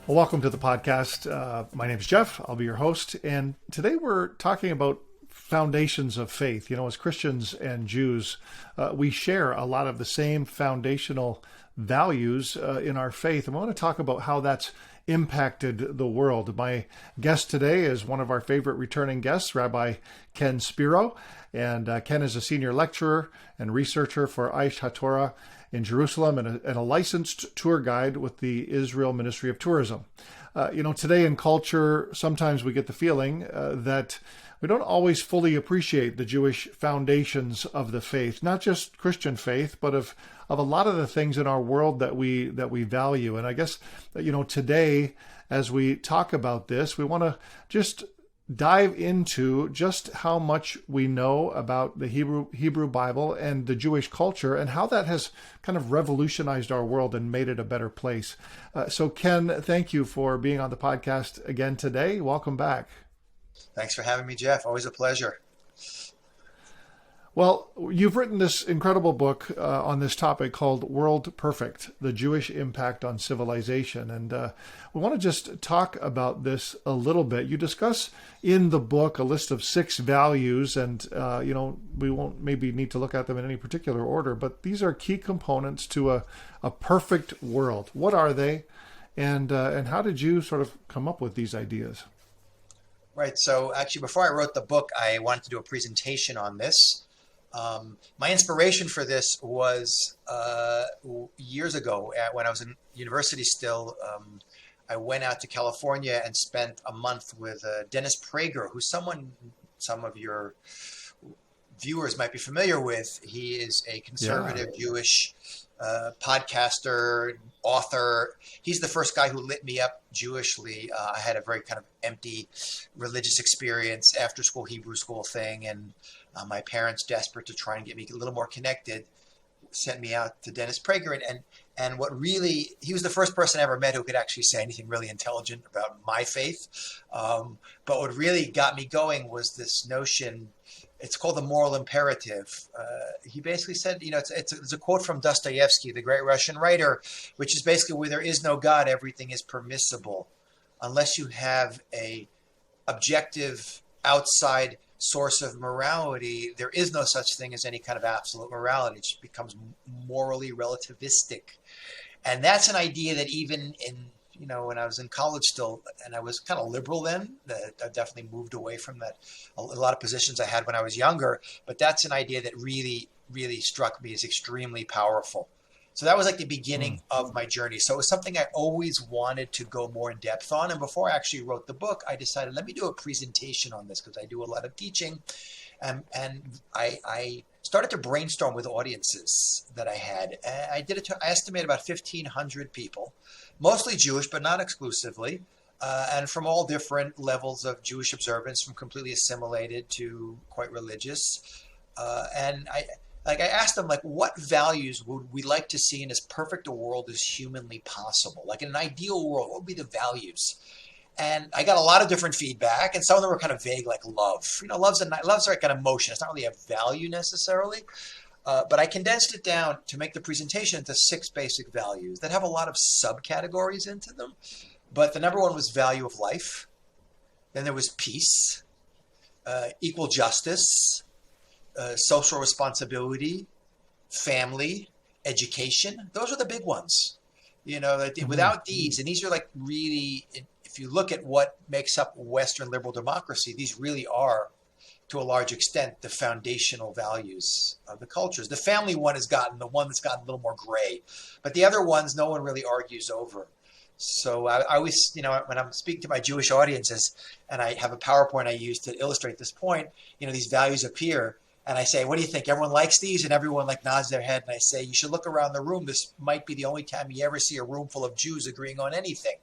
Well, welcome to the podcast. My name is Jeff. I'll be your host. And today we're talking about foundations of faith. You know, as Christians and Jews, we share a lot of the same foundational values in our faith. And I want to talk about how that's impacted the world. My guest today is one of our favorite returning guests, Rabbi Ken Spiro. And Ken is a senior lecturer and researcher for Aish HaTorah in Jerusalem and a licensed tour guide with the Israel Ministry of Tourism. Today in culture, sometimes we get the feeling that we don't always fully appreciate the Jewish foundations of the faith, not just Christian faith, but of a lot of the things in our world that we value. And I guess, today, as we talk about this, we want to just dive into just how much we know about the Hebrew Bible and the Jewish culture and how that has kind of revolutionized our world and made it a better place. So Ken, thank you for being on the podcast again today. Welcome back. Thanks for having me, Jeff. Always a pleasure. Well, you've written this incredible book on this topic called World Perfect, the Jewish Impact on Civilization. And we want to just talk about this a little bit. You discuss in the book a list of 6 values, and, we won't maybe need to look at them in any particular order, but these are key components to a perfect world. What are they? And how did you sort of come up with these ideas? Right. So actually, before I wrote the book, I wanted to do a presentation on this. My inspiration for this was years ago when I was in university still. I went out to California and spent a month with Dennis Prager, who's someone some of your viewers might be familiar with. He is a conservative Jewish podcaster, author. He's the first guy who lit me up Jewishly. I had a very kind of empty religious experience, after school Hebrew school thing, and my parents, desperate to try and get me a little more connected, sent me out to Dennis Prager. And what really, he was the first person I ever met who could actually say anything really intelligent about my faith. But what really got me going was this notion. It's called the moral imperative. He basically said, it's a quote from Dostoevsky, the great Russian writer, which is basically, where there is no God, everything is permissible. Unless you have a objective outside source of morality, there is no such thing as any kind of absolute morality. It just becomes morally relativistic. And that's an idea that even in, when I was in college still, and I was kind of liberal then, I definitely moved away from that, a lot of positions I had when I was younger, but that's an idea that really, really struck me as extremely powerful. So that was like the beginning of my journey. So it was something I always wanted to go more in depth on. And before I actually wrote the book, I decided, let me do a presentation on this, because I do a lot of teaching. And I started to brainstorm with audiences that I had. I estimated about 1,500 people, mostly Jewish, but not exclusively, and from all different levels of Jewish observance, from completely assimilated to quite religious. And I asked them, what values would we like to see in as perfect a world as humanly possible? Like in an ideal world, what would be the values? And I got a lot of different feedback, and some of them were kind of vague, like love. Love's like an emotion. It's not really a value necessarily. But I condensed it down to make the presentation into 6 basic values that have a lot of subcategories into them. But the number one was value of life. Then there was peace, equal justice, social responsibility, family, education. Those are the big ones. Without these, and these are like really, if you look at what makes up Western liberal democracy, these really are, to a large extent, the foundational values of the cultures. The family one has gotten the one that's gotten a little more gray, but the other ones, no one really argues over. So I always, when I'm speaking to my Jewish audiences, and I have a PowerPoint I use to illustrate this point, these values appear. And I say, what do you think? Everyone likes these? And everyone nods their head. And I say, you should look around the room. This might be the only time you ever see a room full of Jews agreeing on anything.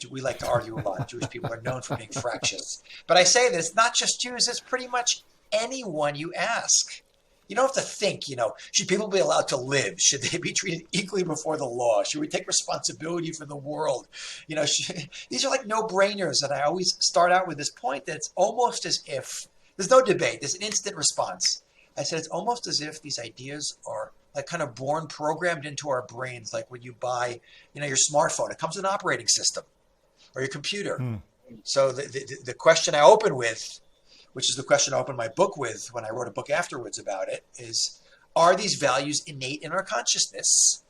We like to argue a lot. Jewish people are known for being fractious. But I say that it's not just Jews. It's pretty much anyone you ask. You don't have to think, should people be allowed to live? Should they be treated equally before the law? Should we take responsibility for the world? These are like no-brainers. And I always start out with this point that it's almost as if there's no debate. There's an instant response. I said, it's almost as if these ideas are like kind of born programmed into our brains. Like when you buy, your smartphone, it comes with an operating system, or your computer. So the question I open with, which is the question I opened my book with when I wrote a book afterwards about it, is, are these values innate in our consciousness,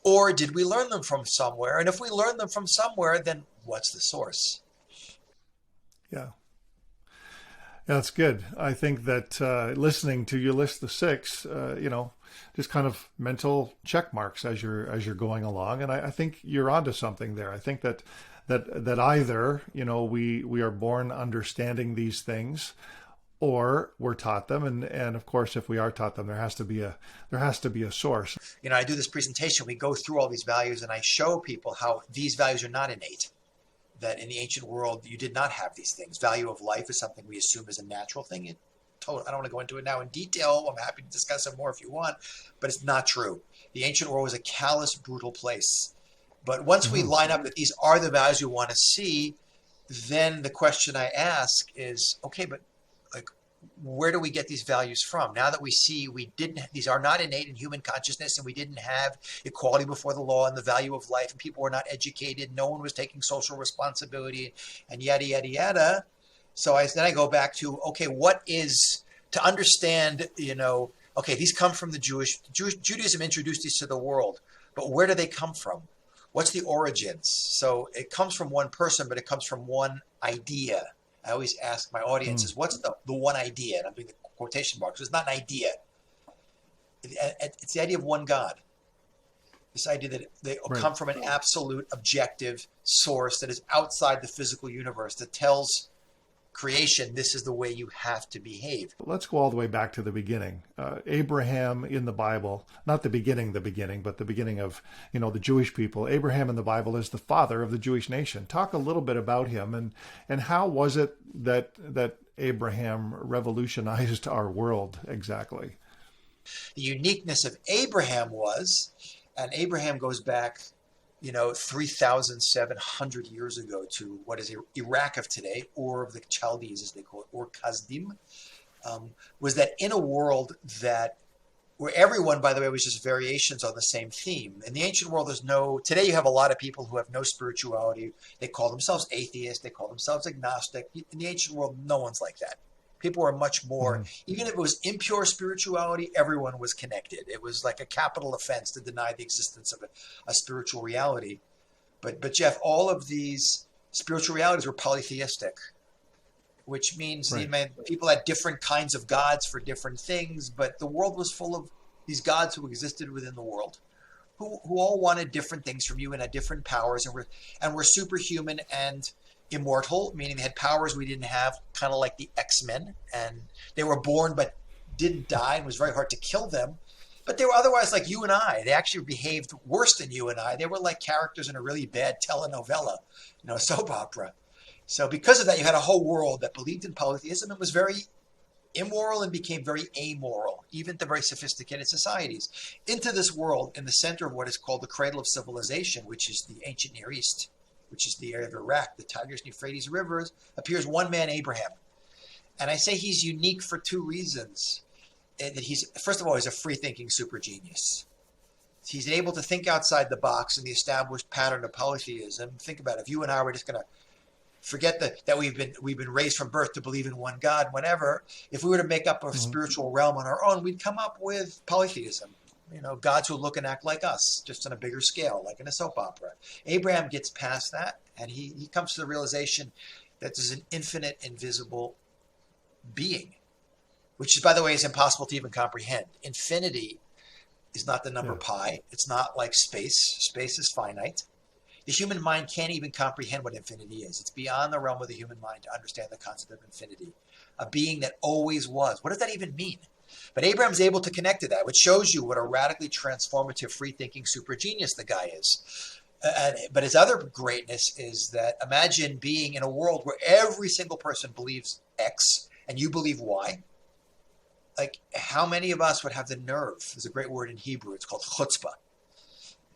or did we learn them from somewhere? And if we learn them from somewhere, then what's the source? Yeah. Yeah, that's good. I think that listening to you list the six, just kind of mental check marks as you're going along, and I think you're onto something there. I think that either we are born understanding these things, or we're taught them, and of course, if we are taught them, there has to be a source. I do this presentation. We go through all these values, and I show people how these values are not innate. That in the ancient world, you did not have these things. Value of life is something we assume is a natural thing. I don't want to go into it now in detail. I'm happy to discuss it more if you want, but it's not true. The ancient world was a callous, brutal place. But once we line up that these are the values we want to see, then the question I ask is, okay, but like, where do we get these values from? Now that we see these are not innate in human consciousness, and we didn't have equality before the law and the value of life, and people were not educated, no one was taking social responsibility, and yada, yada, yada. So then I go back to, okay, what is, to understand, okay, these come from Judaism introduced these to the world, but where do they come from? What's the origins? So it comes from one person, but it comes from one idea. I always ask my audiences, what's the one idea? And I'm doing the quotation marks. It's not an idea. It's the idea of one God. This idea that they come from an absolute objective source that is outside the physical universe, that tells creation, this is the way you have to behave. Let's go all the way back to the beginning. Abraham in the Bible, not the beginning, but the beginning of, the Jewish people. Abraham in the Bible is the father of the Jewish nation. Talk a little bit about him, and how was it that Abraham revolutionized our world exactly? The uniqueness of Abraham was, and Abraham goes back 3,700 years ago to what is Iraq of today, Ur of the Chaldees, as they call it, or Kasdim, was that in a world where everyone, by the way, was just variations on the same theme. In the ancient world, today you have a lot of people who have no spirituality. They call themselves atheists. They call themselves agnostic. In the ancient world, no one's like that. People were much more, even if it was impure spirituality, everyone was connected. It was like a capital offense to deny the existence of a spiritual reality. But Jeff, all of these spiritual realities were polytheistic, which means people had different kinds of gods for different things, but the world was full of these gods who existed within the world, who all wanted different things from you and had different powers, and were superhuman and immortal, meaning they had powers we didn't have, kind of like the X-Men, and they were born but didn't die, and it was very hard to kill them. But they were otherwise like you and I. They actually behaved worse than you and I. They were like characters in a really bad telenovela, soap opera. So because of that, you had a whole world that believed in polytheism and was very immoral and became very amoral, even to very sophisticated societies. Into this world, in the center of what is called the cradle of civilization, which is the ancient Near East, which is the area of Iraq, the Tigris and Euphrates rivers, appears one man, Abraham. And I say he's unique for two reasons. That first of all, he's a free-thinking super genius. He's able to think outside the box in the established pattern of polytheism. Think about it. If you and I were just going to forget that we've been raised from birth to believe in one God, whenever, if we were to make up a spiritual realm on our own, we'd come up with polytheism. Gods who look and act like us, just on a bigger scale, like in a soap opera. Abraham gets past that, and he comes to the realization that there's an infinite, invisible being, which, by the way, is impossible to even comprehend. Infinity is not the number pi. It's not like space. Space is finite. The human mind can't even comprehend what infinity is. It's beyond the realm of the human mind to understand the concept of infinity. A being that always was. What does that even mean? But Abraham's able to connect to that, which shows you what a radically transformative, free-thinking super genius the guy is. But his other greatness is that imagine being in a world where every single person believes X and you believe Y. Like, how many of us would have the nerve? There's a great word in Hebrew. It's called chutzpah.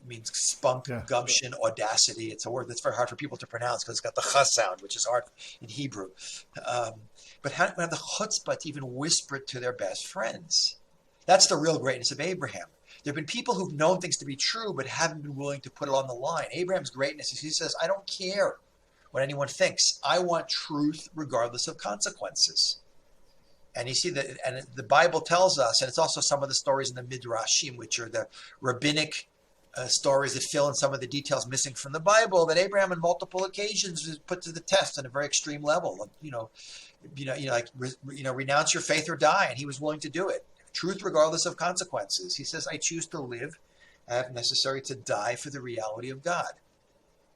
It means spunk, gumption, audacity. It's a word that's very hard for people to pronounce because it's got the ch sound, which is hard in Hebrew. But how do we have the chutzpah to even whisper it to their best friends? That's the real greatness of Abraham. There have been people who've known things to be true, but haven't been willing to put it on the line. Abraham's greatness is he says, I don't care what anyone thinks. I want truth regardless of consequences. And you see that, and the Bible tells us, and it's also some of the stories in the Midrashim, which are the rabbinic stories that fill in some of the details missing from the Bible, that Abraham on multiple occasions was put to the test on a very extreme level. Renounce your faith or die, and he was willing to do it. Truth regardless of consequences. He says, I choose to live, if necessary, to die for the reality of God.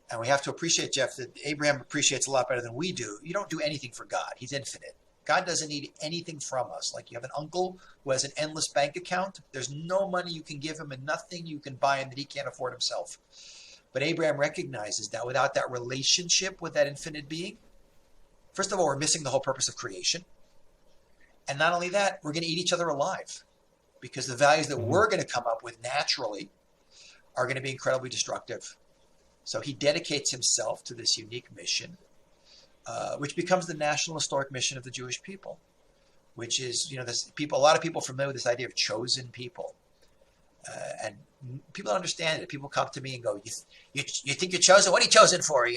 And we have to appreciate, Jeff, that Abraham appreciates a lot better than we do. You don't do anything for God. He's infinite. God doesn't need anything from us. Like you have an uncle who has an endless bank account. There's no money you can give him and nothing you can buy him that he can't afford himself. But Abraham recognizes that without that relationship with that infinite being, first of all, we're missing the whole purpose of creation. And not only that, we're going to eat each other alive because the values that we're going to come up with naturally are going to be incredibly destructive. So he dedicates himself to this unique mission, which becomes the national historic mission of the Jewish people, which is, a lot of people are familiar with this idea of chosen people. And people don't understand it. People come to me and go, you think you're chosen? What are you chosen for?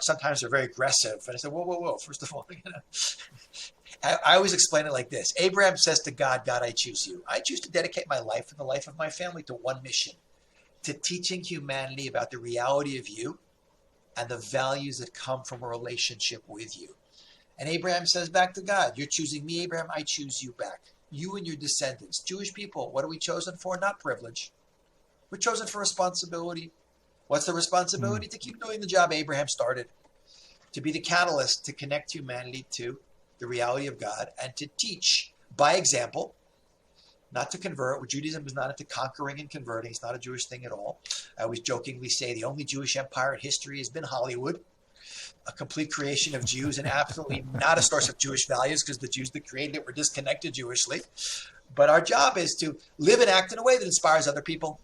Sometimes they're very aggressive. And I said, whoa. First of all, I always explain it like this. Abraham says to God, God, I choose you. I choose to dedicate my life and the life of my family to one mission, to teaching humanity about the reality of you and the values that come from a relationship with you. And Abraham says back to God, you're choosing me, Abraham, I choose you back. You and your descendants. Jewish people, what are we chosen for? Not privilege. We're chosen for responsibility. What's the responsibility? To keep doing the job Abraham started, to be the catalyst to connect humanity to the reality of God and to teach by example, not to convert. Judaism is not into conquering and converting. It's not a Jewish thing at all. I always jokingly say the only Jewish empire in history has been Hollywood, a complete creation of Jews and absolutely not a source of Jewish values because the Jews that created it were disconnected Jewishly. But our job is to live and act in a way that inspires other people.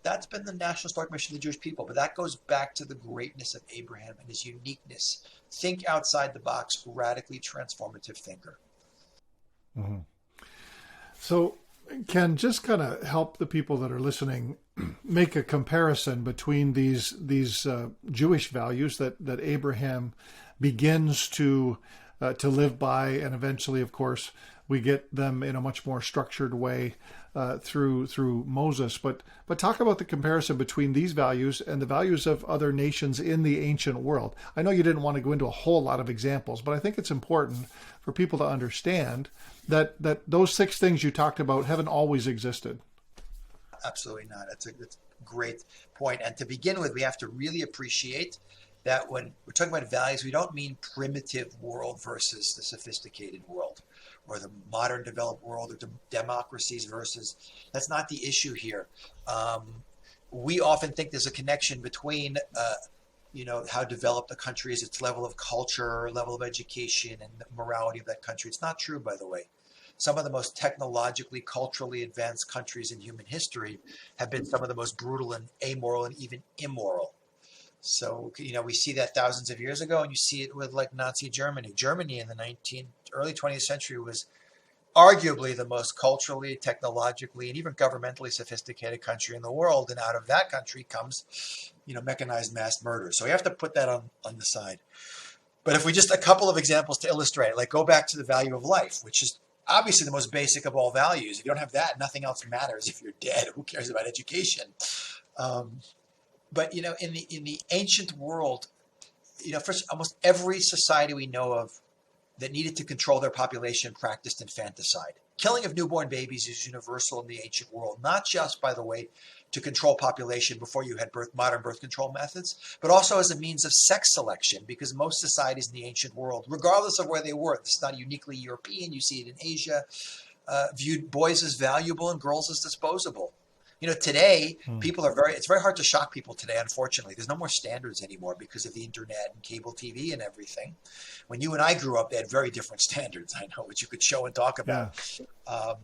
That's been the national historic mission of the Jewish people. But that goes back to the greatness of Abraham and his uniqueness. Think outside the box, radically transformative thinker. Mm-hmm. So, Ken, just kind of help the people that are listening make a comparison between these Jewish values that Abraham begins to live by, and eventually, of course, we get them in a much more structured way through Moses. But talk about the comparison between these values and the values of other nations in the ancient world. I know you didn't want to go into a whole lot of examples, but I think it's important for people to understand that those 6 things you talked about haven't always existed. Absolutely not. That's a great point. And to begin with, we have to really appreciate that when we're talking about values, we don't mean primitive world versus the sophisticated world, or the modern developed world, or democracies versus. That's not the issue here. We often think there's a connection between how developed a country is, its level of culture, level of education, and the morality of that country. It's not true, by the way. Some of the most technologically, culturally advanced countries in human history have been some of the most brutal and amoral and even immoral. So, we see that thousands of years ago, and you see it with like Nazi Germany. Germany in the early 20th century was arguably the most culturally, technologically, and even governmentally sophisticated country in the world. And out of that country comes, mechanized mass murder. So we have to put that on the side. But if we just a couple of examples to illustrate, like go back to the value of life, which is obviously the most basic of all values. If you don't have that, nothing else matters. If you're dead, who cares about education? But in the ancient world, first, almost every society we know of that needed to control their population practiced infanticide. Killing of newborn babies is universal in the ancient world, not just, by the way, to control population before you had modern birth control methods, but also as a means of sex selection, because most societies in the ancient world, regardless of where they were, this is not uniquely European, you see it in Asia, viewed boys as valuable and girls as disposable. Today, it's very hard to shock people today, unfortunately. There's no more standards anymore because of the internet and cable TV and everything. When you and I grew up, they had very different standards, I know, which you could show and talk about. Yeah.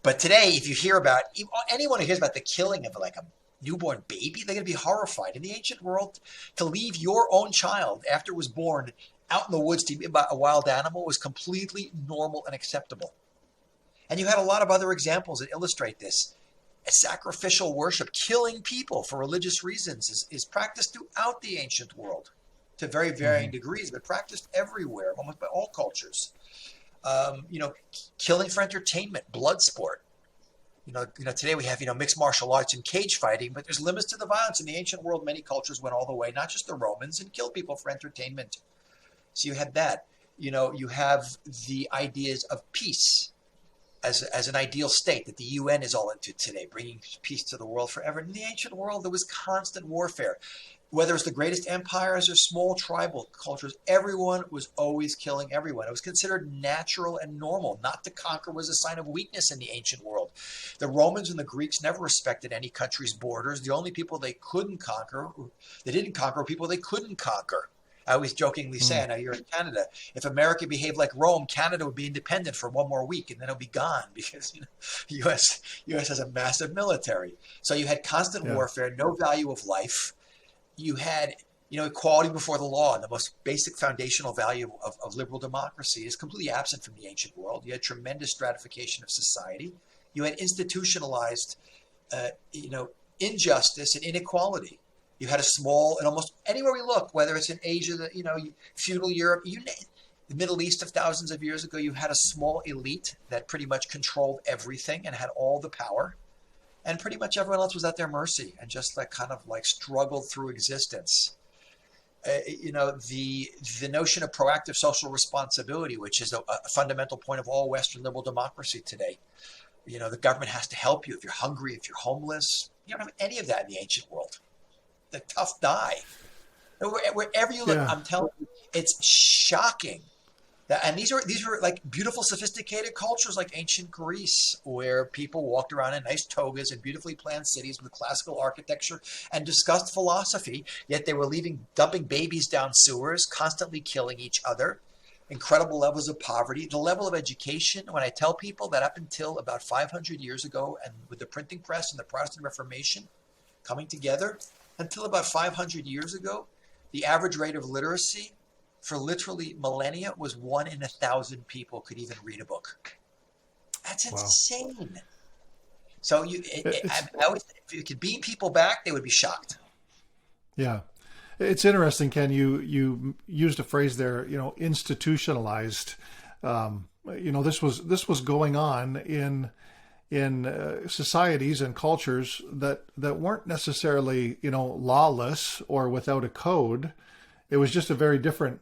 But today, if you hear about, anyone who hears about the killing of like a newborn baby, they're going to be horrified. In the ancient world, to leave your own child after it was born out in the woods to be about a wild animal was completely normal and acceptable. And you had a lot of other examples that illustrate this. sacrificial worship, killing people for religious reasons, is practiced throughout the ancient world to very varying degrees, but practiced everywhere, almost by all cultures. Killing for entertainment, blood sport. Today we have, mixed martial arts and cage fighting, but there's limits to the violence. In the ancient world, many cultures went all the way, not just the Romans, and killed people for entertainment. So you had that. You have the ideas of peace as an ideal state that the UN is all into today, bringing peace to the world forever. In the ancient world, there was constant warfare. Whether it's the greatest empires or small tribal cultures, everyone was always killing everyone. It was considered natural and normal. Not to conquer was a sign of weakness in the ancient world. The Romans and the Greeks never respected any country's borders. The only people they didn't conquer were people they couldn't conquer. I always jokingly say, I know you're in Canada, if America behaved like Rome, Canada would be independent for one more week and then it'll be gone because U.S. has a massive military. So you had constant warfare, no value of life. You had equality before the law, and the most basic foundational value of liberal democracy is completely absent from the ancient world. You had tremendous stratification of society. You had institutionalized injustice and inequality. You had a small, and almost anywhere we look, whether it's in Asia, feudal Europe, the Middle East of thousands of years ago, you had a small elite that pretty much controlled everything and had all the power. And pretty much everyone else was at their mercy and just struggled through existence. The notion of proactive social responsibility, which is a fundamental point of all Western liberal democracy today. The government has to help you if you're hungry, if you're homeless. You don't have any of that in the ancient world. The tough die. Wherever you look, I'm telling you, it's shocking. And these were like beautiful, sophisticated cultures like ancient Greece, where people walked around in nice togas and beautifully planned cities with classical architecture and discussed philosophy, yet they were dumping babies down sewers, constantly killing each other, incredible levels of poverty. The level of education, when I tell people that up until about 500 years ago, and with the printing press and the Protestant Reformation coming together, until about 500 years ago, the average rate of literacy for literally millennia was 1 in 1,000 people could even read a book. That's insane. So if you could beam people back, they would be shocked. Yeah. It's interesting, Ken, you used a phrase there, institutionalized. This was going on in societies and cultures that weren't necessarily, lawless or without a code. It was just a very different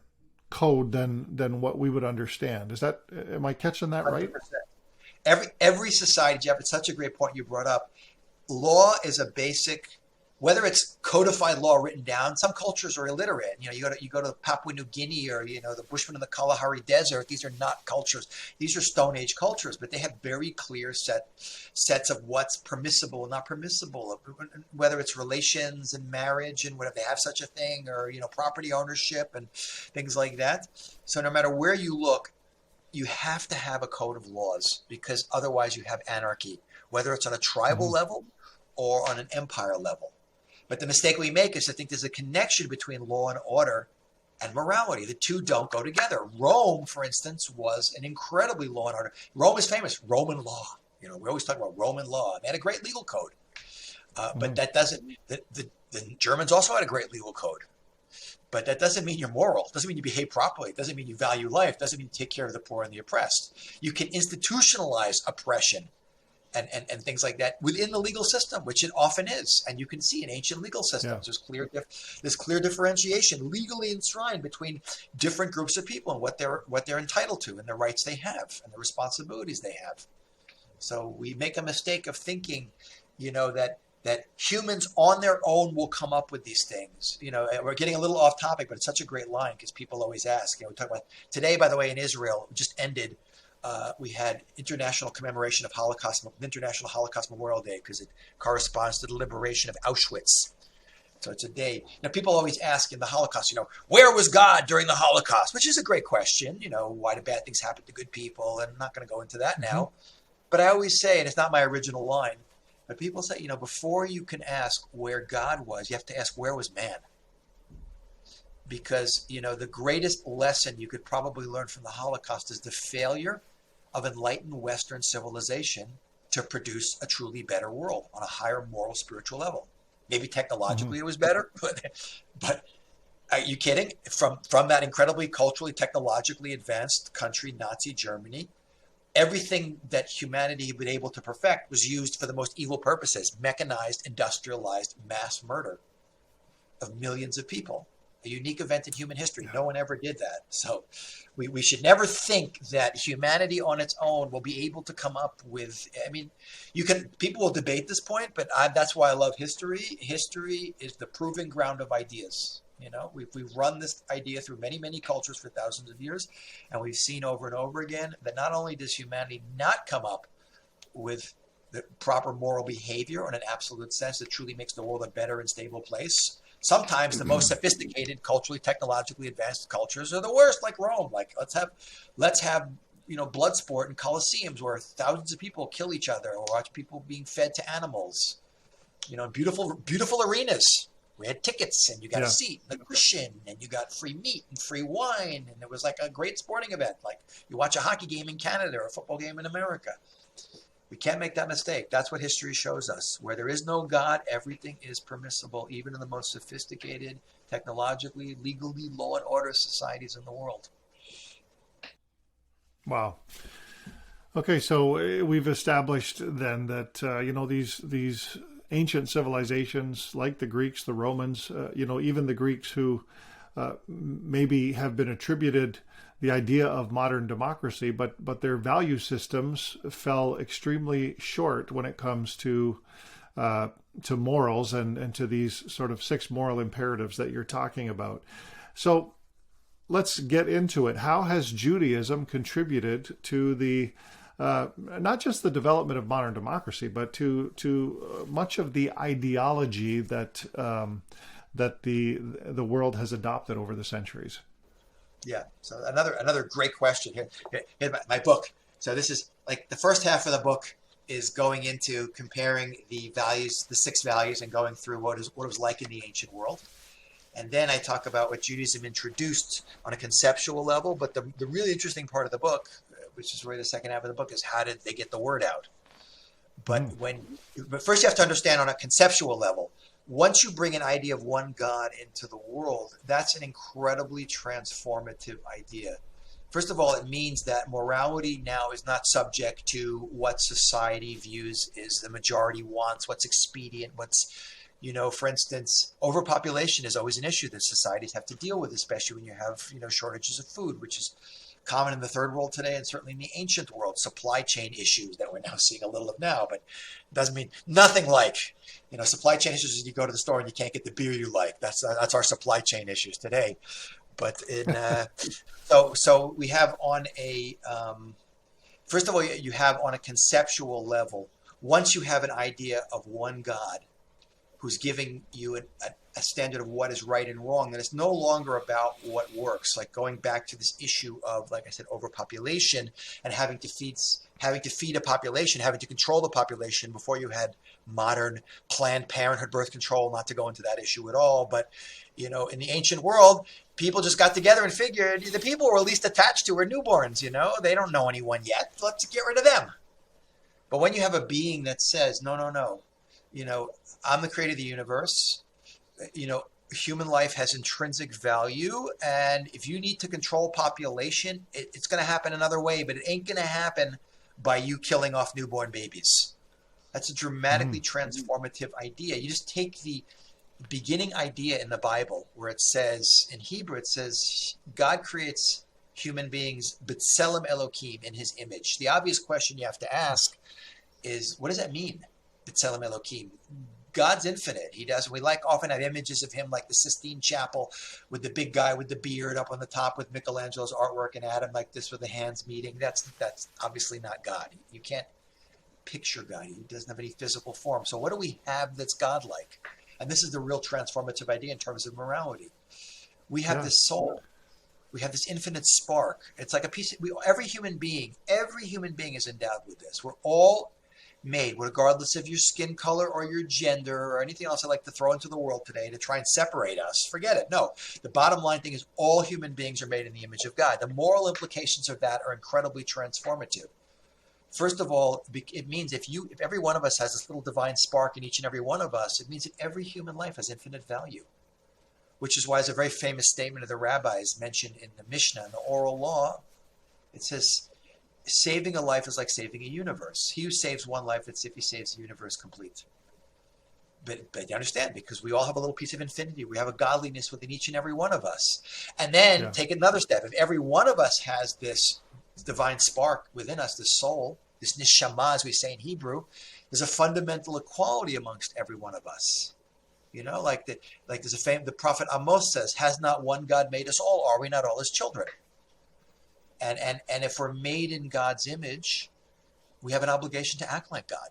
code than what we would understand. Am I catching that right? 100%. Every society, Jeff, it's such a great point you brought up. Law is a basic, whether it's codified law written down. Some cultures are illiterate. You go to Papua New Guinea or the Bushmen in the Kalahari Desert. These are not cultures. These are Stone Age cultures, but they have very clear sets of what's permissible and not permissible. Whether it's relations and marriage and whatever, they have such a thing, or property ownership and things like that. So no matter where you look, you have to have a code of laws, because otherwise you have anarchy, whether it's on a tribal level or on an empire level. But the mistake we make is to think there's a connection between law and order and morality. The two don't go together. Rome, for instance, was an incredibly law and order. Rome is famous. Roman law. We always talk about Roman law. They had a great legal code. But that doesn't, the Germans also had a great legal code. But that doesn't mean you're moral. It doesn't mean you behave properly. It doesn't mean you value life. It doesn't mean you take care of the poor and the oppressed. You can institutionalize oppression and things like that within the legal system, which it often is. And you can see in ancient legal systems, there's clear differentiation legally enshrined between different groups of people and what they're entitled to and the rights they have and the responsibilities they have. So we make a mistake of thinking, that humans on their own will come up with these things. We're getting a little off topic, but it's such a great line because people always ask. We talk about today, by the way, in Israel, just ended. We had international commemoration of International Holocaust Memorial Day, because it corresponds to the liberation of Auschwitz. So it's a day. Now, people always ask in the Holocaust, where was God during the Holocaust? Which is a great question. Why do bad things happen to good people? And I'm not going to go into that now. But I always say, and it's not my original line, but people say, before you can ask where God was, you have to ask, where was man? Because, the greatest lesson you could probably learn from the Holocaust is the failure of enlightened Western civilization to produce a truly better world on a higher moral, spiritual level. Maybe Hmm. technologically it was better, but are you kidding? From that incredibly culturally, technologically advanced country, Nazi Germany, everything that humanity had been able to perfect was used for the most evil purposes: mechanized, industrialized mass murder of millions of people. A unique event in human history. Yeah. No one ever did that. So we should never think that humanity on its own will be able to come up with, I mean, people will debate this point, but that's why I love history. History is the proving ground of ideas. We've run this idea through many, many cultures for thousands of years, and we've seen over and over again that not only does humanity not come up with the proper moral behavior in an absolute sense that truly makes the world a better and stable place. Sometimes the most sophisticated, culturally, technologically advanced cultures are the worst, like Rome. Like let's have blood sport in coliseums where thousands of people kill each other, or watch people being fed to animals. Beautiful, beautiful arenas. We had tickets, and you got a Yeah. seat, and a cushion, and you got free meat and free wine, and it was like a great sporting event. Like you watch a hockey game in Canada or a football game in America. We can't make that mistake. That's what history shows us. Where there is no God, everything is permissible, even in the most sophisticated, technologically, legally, law and order societies in the world. Wow. Okay, so we've established then that these ancient civilizations, like the Greeks, the Romans, even the Greeks who maybe have been attributed the idea of modern democracy, but their value systems fell extremely short when it comes to morals and to these sort of six moral imperatives that you're talking about. So let's get into it. How has Judaism contributed to the not just the development of modern democracy, but to much of the ideology that that the world has adopted over the centuries? Yeah. So another great question here. Here's my book. So this is like the first half of the book is going into comparing the values, the six values, and going through what it was like in the ancient world. And then I talk about what Judaism introduced on a conceptual level. But the really interesting part of the book, which is really the second half of the book, is how did they get the word out? But Mm. but first you have to understand on a conceptual level. Once you bring an idea of one God into the world, that's an incredibly transformative idea. First of all, it means that morality now is not subject to what society views is the majority wants, what's expedient, for instance, overpopulation is always an issue that societies have to deal with, especially when you have, shortages of food, which is common in the third world today and certainly in the ancient world. Supply chain issues that we're now seeing a little of now, but doesn't mean nothing like, supply chain issues is you go to the store and you can't get the beer you like. That's our supply chain issues today. But so we have on a first of all, you have on a conceptual level, once you have an idea of one God who's giving you a standard of what is right and wrong, then it's no longer about what works. Like going back to this issue of, like I said, overpopulation and having to feed a population, having to control the population. Before you had modern Planned Parenthood, birth control, not to go into that issue at all. But, in the ancient world, people just got together and figured the people we're least attached to are newborns, they don't know anyone yet. Let's get rid of them. But when you have a being that says, no, no, no, I'm the creator of the universe, human life has intrinsic value. And if you need to control population, it's going to happen another way, but it ain't going to happen by you killing off newborn babies. That's a dramatically transformative idea. You just take the beginning idea in the Bible where it says, in Hebrew, it says, God creates human beings, B'Tselem Elokim, in his image. The obvious question you have to ask is, what does that mean? B'Tselem Elokim. God's infinite. We often have images of him like the Sistine Chapel with the big guy with the beard up on the top with Michelangelo's artwork and Adam like this with the hands meeting. That's obviously not God. You can't picture God. He doesn't have any physical form. So what do we have that's God-like? And this is the real transformative idea in terms of morality. We have this soul. We have this infinite spark. It's like every human being is endowed with this. We're all made, regardless of your skin color or your gender or anything else I like to throw into the world today to try and separate us. Forget it. No, the bottom line thing is all human beings are made in the image of God. The moral implications of that are incredibly transformative. First of all, it means if every one of us has this little divine spark in each and every one of us, it means that every human life has infinite value, which is why it's a very famous statement of the rabbis mentioned in the Mishnah, in the oral law. It says, saving a life is like saving a universe. He who saves one life, it's if he saves the universe complete. But you understand, because we all have a little piece of infinity. We have a godliness within each and every one of us. And then take another step. If every one of us has this divine spark within us, this soul, this neshama, as we say in Hebrew, there's a fundamental equality amongst every one of us. You know, like there's the prophet Amos says, has not one God made us all? Are we not all his children? And if we're made in God's image, we have an obligation to act like God.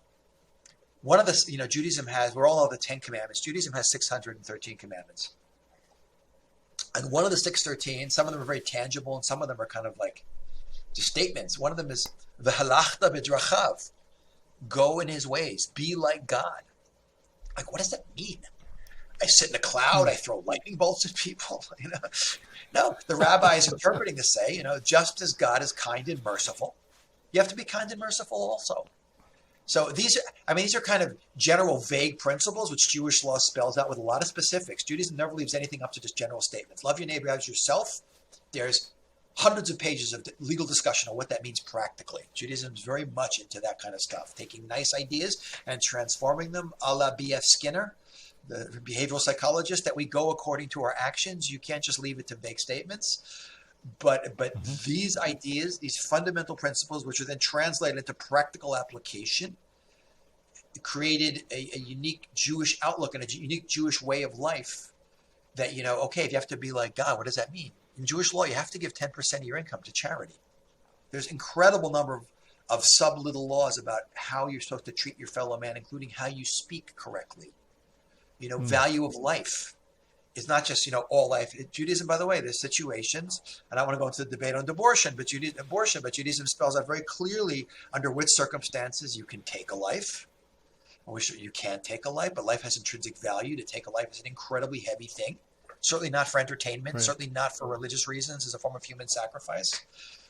One of the, Judaism has, we're all know the 10 commandments. Judaism has 613 commandments. And one of the 613, some of them are very tangible and some of them are kind of like just statements. One of them is, V'halachta b'drachav, go in his ways, be like God. Like, what does that mean? I sit in a cloud, I throw lightning bolts at people. No, the rabbi is interpreting to say, just as God is kind and merciful, you have to be kind and merciful also. So these are kind of general vague principles, which Jewish law spells out with a lot of specifics. Judaism never leaves anything up to just general statements. Love your neighbor as yourself. There's hundreds of pages of legal discussion on what that means practically. Judaism is very much into that kind of stuff, taking nice ideas and transforming them a la B.F. Skinner, the behavioral psychologist, that we go according to our actions. You can't just leave it to vague statements. But these ideas, these fundamental principles, which are then translated into practical application, created a unique Jewish outlook and a unique Jewish way of life that, if you have to be like God, what does that mean? In Jewish law, you have to give 10% of your income to charity. There's incredible number of sub-little laws about how you're supposed to treat your fellow man, including how you speak correctly. Value of life. It's not just, all life. Judaism, by the way, there's situations, and I want to go into the debate on abortion, but Judaism spells out very clearly under which circumstances you can take a life, or you can't take a life, but life has intrinsic value. To take a life is an incredibly heavy thing. Certainly not for entertainment, right. Certainly not for religious reasons as a form of human sacrifice,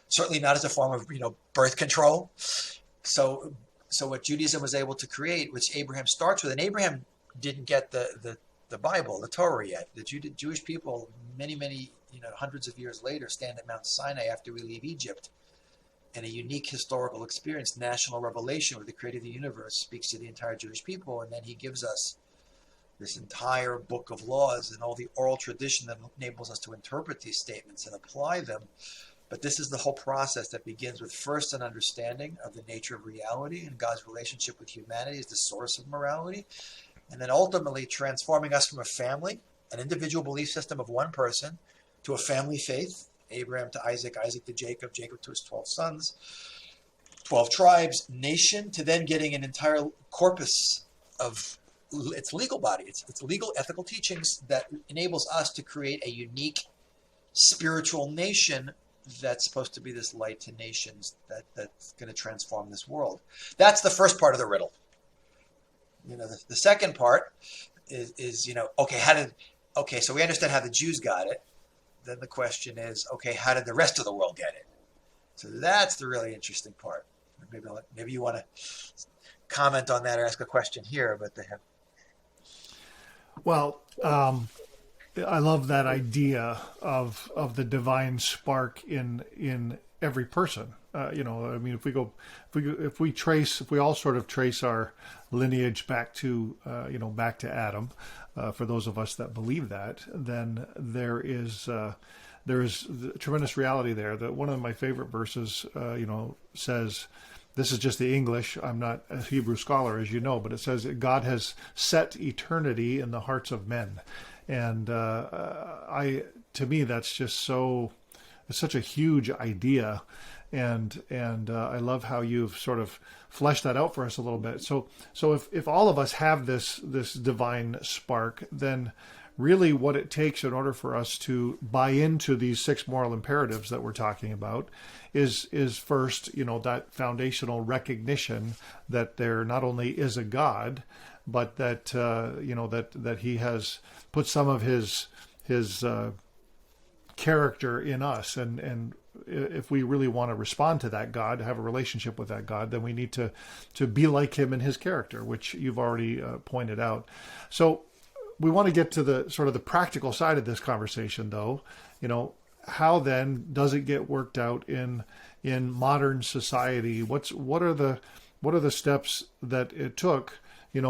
certainly not as a form of, birth control. So what Judaism was able to create, which Abraham starts with, and Abraham didn't get the Bible, the Torah yet. The Jewish people, many, hundreds of years later, stand at Mount Sinai after we leave Egypt, and a unique historical experience, national revelation, where the creator of the universe speaks to the entire Jewish people, and then he gives us this entire book of laws and all the oral tradition that enables us to interpret these statements and apply them. But this is the whole process that begins with first an understanding of the nature of reality and God's relationship with humanity as the source of morality, and then ultimately transforming us from a family, an individual belief system of one person, to a family faith, Abraham to Isaac, Isaac to Jacob, Jacob to his 12 sons, 12 tribes, nation, to then getting an entire corpus of its legal body, its legal ethical teachings that enables us to create a unique spiritual nation that's supposed to be this light to nations that's going to transform this world. That's the first part of the riddle. The second part is okay, so we understand how the Jews got it. Then the question is, okay, how did the rest of the world get it? So that's the really interesting part. Maybe you want to comment on that or ask a question here, but they have. Well, I love that idea of the divine spark in every person. If we all sort of trace our lineage back to Adam, for those of us that believe that, then there is tremendous reality there. That one of my favorite verses, says, this is just the English. I'm not a Hebrew scholar, as you know, but it says that God has set eternity in the hearts of men, and to me that's just it's such a huge idea. And I love how you've sort of fleshed that out for us a little bit. So if all of us have this divine spark, then really what it takes in order for us to buy into these 6 moral imperatives that we're talking about is first, that foundational recognition that there not only is a God, but that that He has put some of His character in us, and if we really want to respond to that God, have a relationship with that God, then we need to be like him in his character, which you've already pointed out. So we want to get to the sort of the practical side of this conversation, though. How then does it get worked out in modern society? What are the steps that it took,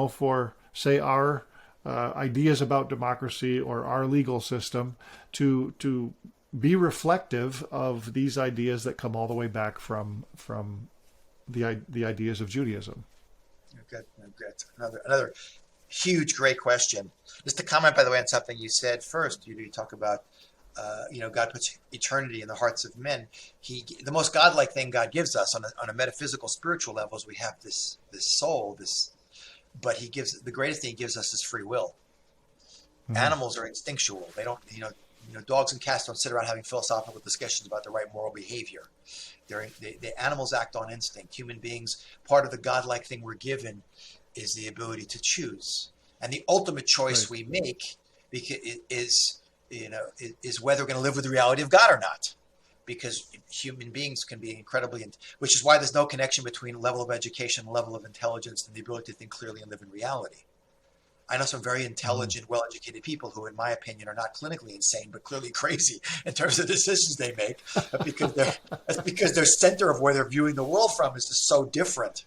for, say, our ideas about democracy or our legal system to be reflective of these ideas that come all the way back from the ideas of Judaism? Good. Another huge, great question. Just to comment, by the way, on something you said first. You talk about, God puts eternity in the hearts of men. The most godlike thing God gives us on a metaphysical, spiritual level is we have this soul, but the greatest thing he gives us is free will. Mm-hmm. Animals are instinctual. They don't, dogs and cats don't sit around having philosophical discussions about the right moral behavior. The animals act on instinct. Human beings, part of the godlike thing we're given is the ability to choose. And the ultimate choice we make is whether we're going to live with the reality of God or not. Because human beings can be incredibly, which is why there's no connection between level of education, level of intelligence, and the ability to think clearly and live in reality. I know some very intelligent, well-educated people who, in my opinion, are not clinically insane, but clearly crazy in terms of decisions they make. That's because their center of where they're viewing the world from is just so different.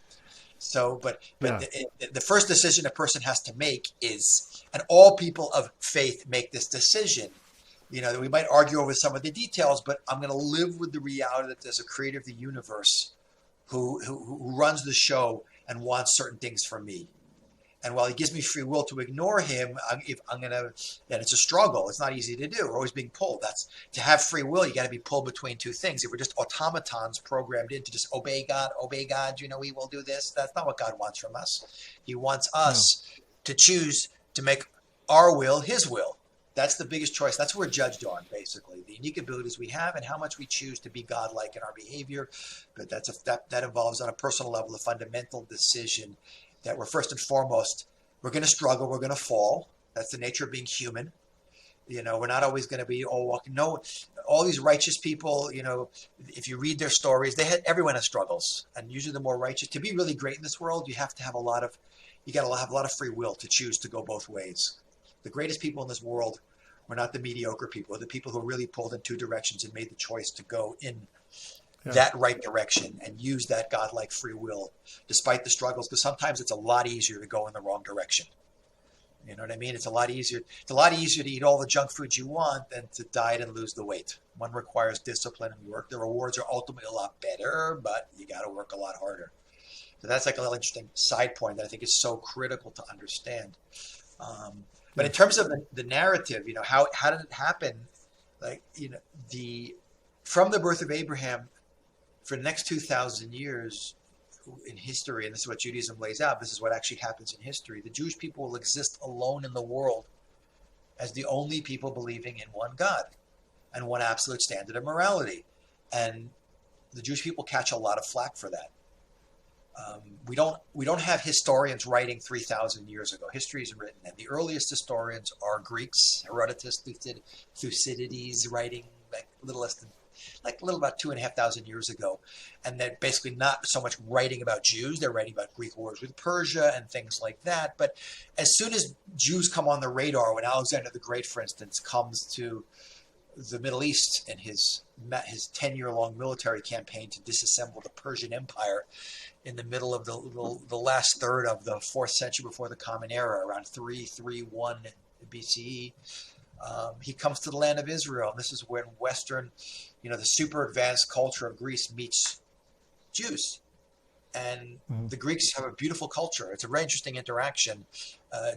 So, but the first decision a person has to make is, and all people of faith make this decision. We might argue over some of the details, but I'm going to live with the reality that there's a creator of the universe who runs the show and wants certain things from me. And while he gives me free will to ignore him, then it's a struggle. It's not easy to do. We're always being pulled. To have free will, you got to be pulled between two things. If we're just automatons programmed in to just obey God, we will do this. That's not what God wants from us. He wants us to choose to make our will his will. That's the biggest choice. That's what we're judged on, basically. The unique abilities we have and how much we choose to be godlike in our behavior. But that involves, on a personal level, a fundamental decision that we're first and foremost, we're going to struggle, we're going to fall. That's the nature of being human. We're not always going to be all walking. No, all these righteous people, if you read their stories, everyone has struggles. And usually the more righteous, to be really great in this world, you got to have a lot of free will to choose to go both ways. The greatest people in this world were not the mediocre people, or the people who really pulled in two directions and made the choice to go in that right direction and use that godlike free will despite the struggles, because sometimes it's a lot easier to go in the wrong direction. You know what I mean? It's a lot easier to eat all the junk foods you want than to diet and lose the weight. One requires discipline and work. The rewards are ultimately a lot better, but you got to work a lot harder. So that's like a little interesting side point that I think is so critical to understand. But in terms of the narrative, how did it happen? From the birth of Abraham, for the next 2,000 years in history, and this is what Judaism lays out, this is what actually happens in history, the Jewish people will exist alone in the world as the only people believing in one God and one absolute standard of morality. And the Jewish people catch a lot of flack for that. We don't have historians writing 3,000 years ago. History is written, and the earliest historians are Greeks, Herodotus, Thucydides, writing about 2,500 years ago. And they're basically not so much writing about Jews, they're writing about Greek wars with Persia and things like that. But as soon as Jews come on the radar, when Alexander the Great, for instance, comes to the Middle East in his 10-year-long military campaign to disassemble the Persian Empire in the middle of the last third of the 4th century before the Common Era, around 331 BCE, he comes to the land of Israel. And this is when Western, the super advanced culture of Greece meets Jews. And the Greeks have a beautiful culture. It's a very interesting interaction.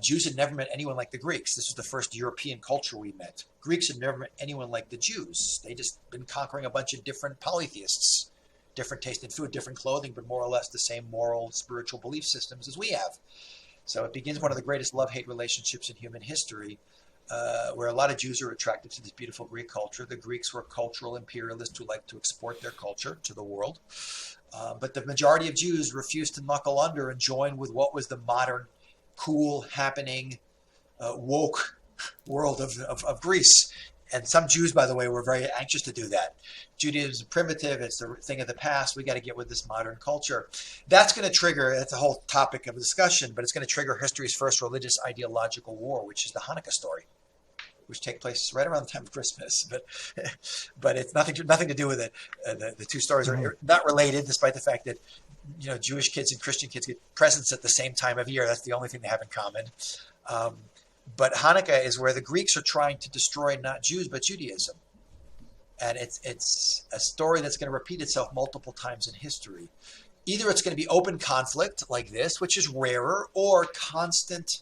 Jews had never met anyone like the Greeks. This was the first European culture we met. Greeks had never met anyone like the Jews. They just been conquering a bunch of different polytheists, different taste in food, different clothing, but more or less the same moral, spiritual belief systems as we have. So it begins one of the greatest love-hate relationships in human history, where a lot of Jews are attracted to this beautiful Greek culture. The Greeks were cultural imperialists who liked to export their culture to the world. But the majority of Jews refused to knuckle under and join with what was the modern, cool, happening, woke world of Greece. And some Jews, by the way, were very anxious to do that. Judaism is primitive. It's the thing of the past. We got to get with this modern culture. That's going to trigger, that's a whole topic of discussion, but it's going to trigger history's first religious ideological war, which is the Hanukkah story, which takes place right around the time of Christmas. But it's nothing to do with it. The two stories are not related, despite the fact that Jewish kids and Christian kids get presents at the same time of year. That's the only thing they have in common. But Hanukkah is where the Greeks are trying to destroy not Jews, but Judaism. And it's a story that's going to repeat itself multiple times in history. Either it's going to be open conflict like this, which is rarer, or constant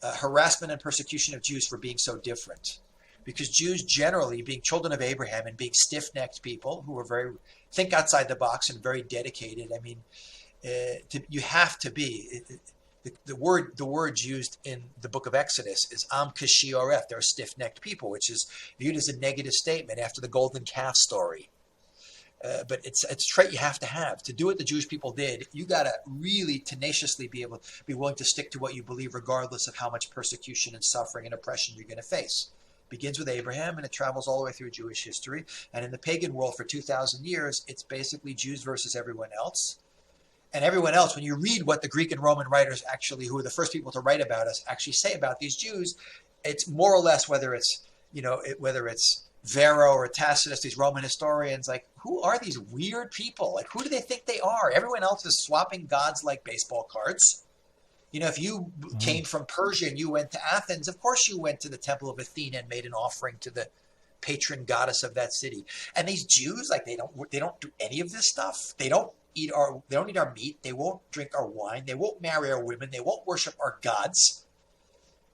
harassment and persecution of Jews for being so different. Because Jews generally, being children of Abraham and being stiff-necked people who are think outside the box and very dedicated. I mean, you have to be. The words used in the book of Exodus is Am Kashi Oref. They're stiff-necked people, which is viewed as a negative statement after the golden calf story. But it's a trait you have to have. To do what the Jewish people did, you got to really tenaciously be willing to stick to what you believe, regardless of how much persecution and suffering and oppression you're going to face. It begins with Abraham, and it travels all the way through Jewish history. And in the pagan world for 2,000 years, it's basically Jews versus everyone else. And everyone else, when you read what the Greek and Roman writers actually, who are the first people to write about us, actually say about these Jews, it's more or less whether it's Varro or Tacitus, these Roman historians, like, who are these weird people? Like, who do they think they are? Everyone else is swapping gods like baseball cards. If you came from Persia and you went to Athens, of course you went to the Temple of Athena and made an offering to the patron goddess of that city. And these Jews, like, they don't do any of this stuff. They don't eat our meat. They won't drink our wine. They won't marry our women. They won't worship our gods.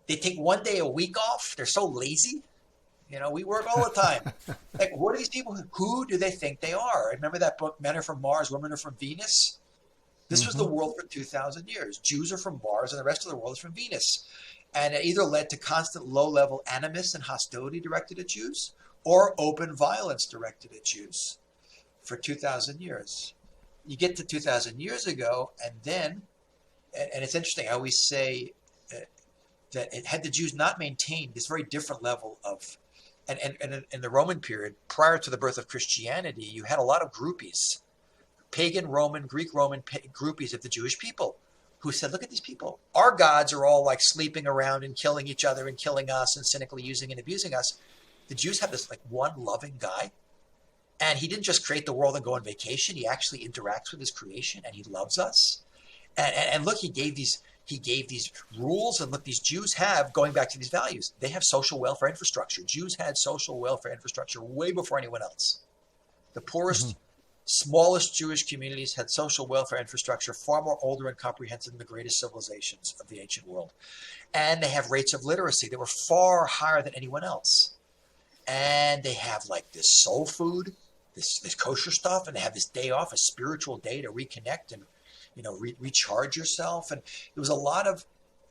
They take one day a week off. They're so lazy. We work all the time. Like, what are these people? Who do they think they are? Remember that book, Men Are From Mars, Women Are From Venus? This was the world for 2,000 years. Jews are from Mars and the rest of the world is from Venus. And it either led to constant low-level animus and hostility directed at Jews or open violence directed at Jews for 2,000 years. You get to 2,000 years ago, and then, and it's interesting, I always say that it had the Jews not maintained this very different level of, and in the Roman period, prior to the birth of Christianity, you had a lot of groupies, pagan Roman, Greek Roman groupies of the Jewish people who said, look at these people. Our gods are all like sleeping around and killing each other and killing us and cynically using and abusing us. The Jews have this like one loving guy. And he didn't just create the world and go on vacation. He actually interacts with his creation and he loves us. And look, he gave these rules, and look, these Jews have, going back to these values, they have social welfare infrastructure. Jews had social welfare infrastructure way before anyone else. The poorest, smallest Jewish communities had social welfare infrastructure far more older and comprehensive than the greatest civilizations of the ancient world. And they have rates of literacy that were far higher than anyone else. And they have like this soul food, this kosher stuff, and they have this day off, a spiritual day to reconnect and recharge yourself. And there was a lot of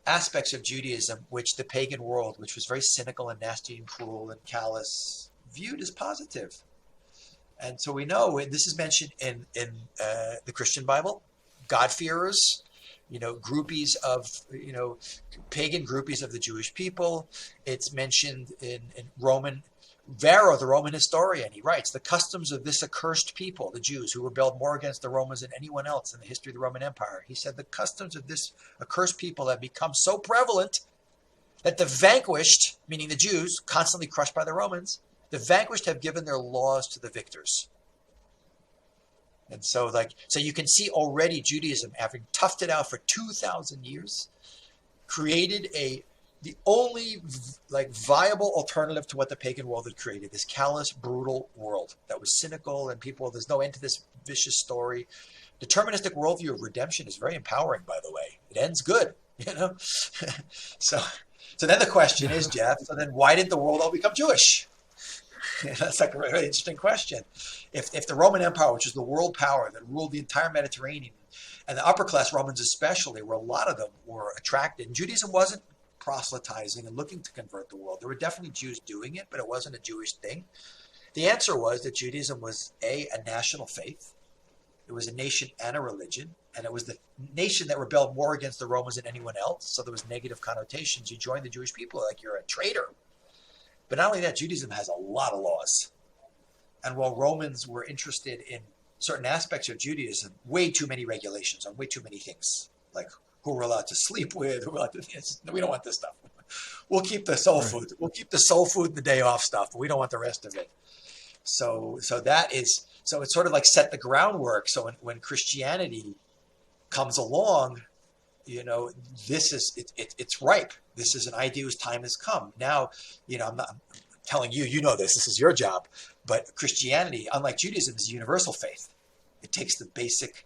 aspects of Judaism which the pagan world, which was very cynical and nasty and cruel and callous, viewed as positive. And so we know this is mentioned in the Christian Bible, God-fearers, groupies of, pagan groupies of the Jewish people. It's mentioned in Roman, Varro, the Roman historian, he writes, the customs of this accursed people, the Jews, who rebelled more against the Romans than anyone else in the history of the Roman Empire. He said, the customs of this accursed people have become so prevalent that the vanquished, meaning the Jews, constantly crushed by the Romans, the vanquished have given their laws to the victors. And so you can see already Judaism, having toughed it out for 2,000 years, created the only viable alternative to what the pagan world had created, this callous, brutal world that was cynical and there's no end to this vicious story. Deterministic worldview of redemption is very empowering, by the way. It ends good, So then the question is, Jeff, so then why did the world all become Jewish? That's like a really interesting question. If the Roman Empire, which is the world power that ruled the entire Mediterranean, and the upper class Romans especially, where a lot of them were attracted, and Judaism wasn't proselytizing and looking to convert the world. There were definitely Jews doing it, but it wasn't a Jewish thing. The answer was that Judaism was a national faith. It was a nation and a religion, and it was the nation that rebelled more against the Romans than anyone else. So there was negative connotations. You joined the Jewish people like you're a traitor. But not only that, Judaism has a lot of laws. And while Romans were interested in certain aspects of Judaism, way too many regulations on way too many things, like who we're allowed to sleep with, who we're allowed to, we don't want this stuff. We'll keep the soul food. We'll keep the soul food and the day off stuff, but we don't want the rest of it. So it's sort of like set the groundwork. So when Christianity comes along, it's ripe. This is an idea whose time has come. Now, I'm telling you, this is your job, but Christianity, unlike Judaism, is a universal faith. It takes the basic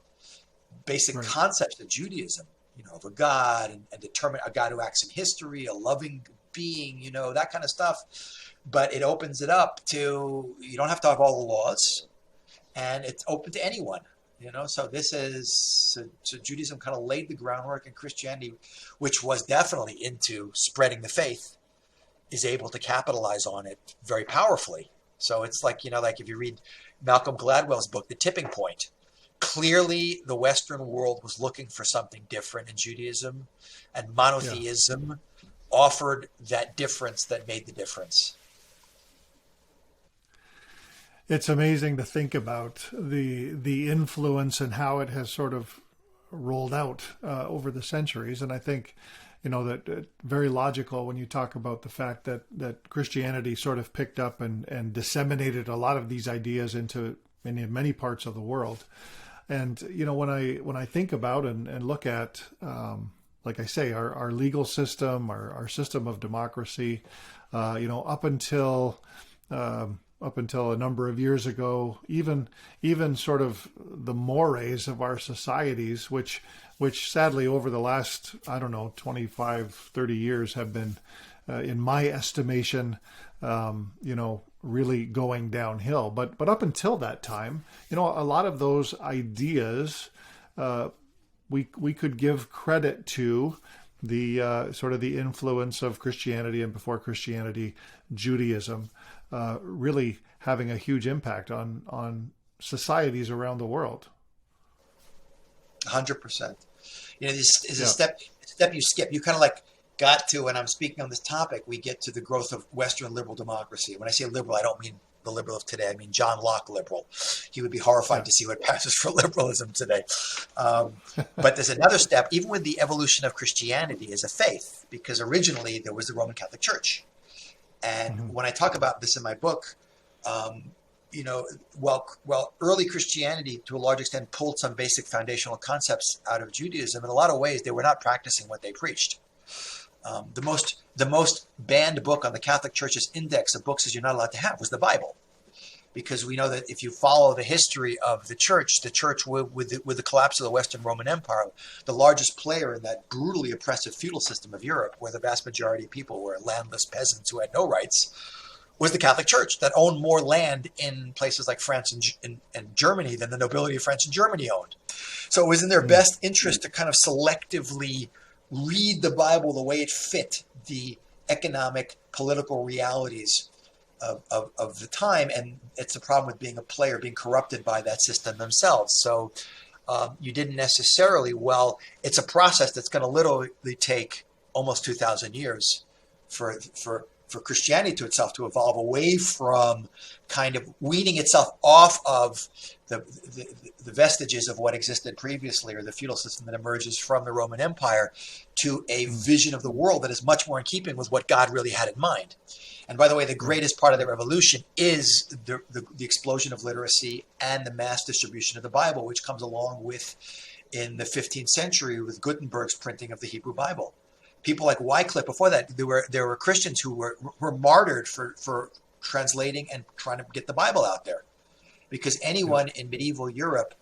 concepts of Judaism, of a God and determine a God who acts in history, a loving being, that kind of stuff. But it opens it up to, you don't have to have all the laws, and it's open to anyone. So Judaism kind of laid the groundwork, and Christianity, which was definitely into spreading the faith, is able to capitalize on it very powerfully. So it's like, like if you read Malcolm Gladwell's book, The Tipping Point, clearly the Western world was looking for something different in Judaism, and monotheism offered that difference that made the difference. It's amazing to think about the influence and how it has sort of rolled out over the centuries. And I think, that very logical when you talk about the fact that Christianity sort of picked up and disseminated a lot of these ideas into many parts of the world. And, when I think about and look at, like I say, our legal system, our system of democracy, up until a number of years ago, even sort of the mores of our societies, which sadly over the last, 25, 30 years have been, in my estimation, really going downhill. But up until that time, a lot of those ideas, we could give credit to the sort of the influence of Christianity, and before Christianity, Judaism, really having a huge impact on societies around the world. 100%. This is a step you skip. You kind of like got to, when I'm speaking on this topic, we get to the growth of Western liberal democracy. When I say liberal, I don't mean the liberal of today. I mean John Locke liberal. He would be horrified to see what passes for liberalism today. But there's another step, even with the evolution of Christianity as a faith, because originally there was the Roman Catholic Church. And when I talk about this in my book, while early Christianity to a large extent pulled some basic foundational concepts out of Judaism, in a lot of ways they were not practicing what they preached. The most banned book on the Catholic Church's index of books you're not allowed to have was the Bible, because we know that if you follow the history of the church with the collapse of the Western Roman Empire, the largest player in that brutally oppressive feudal system of Europe, where the vast majority of people were landless peasants who had no rights, was the Catholic Church, that owned more land in places like France and Germany than the nobility of France and Germany owned. So it was in their best interest to kind of selectively read the Bible the way it fit the economic, political realities of the time. And it's a problem with being a player, being corrupted by that system themselves. So you didn't necessarily, it's a process that's going to literally take almost 2,000 years for Christianity to evolve away from kind of weaning itself off of the vestiges of what existed previously, or the feudal system that emerges from the Roman Empire, to a vision of the world that is much more in keeping with what God really had in mind. And by the way, the greatest part of the revolution is the explosion of literacy and the mass distribution of the Bible, which comes along with, in the 15th century, with Gutenberg's printing of the Hebrew Bible. People like Wycliffe, before that, there were Christians who were martyred for translating and trying to get the Bible out there. Because anyone in medieval Europe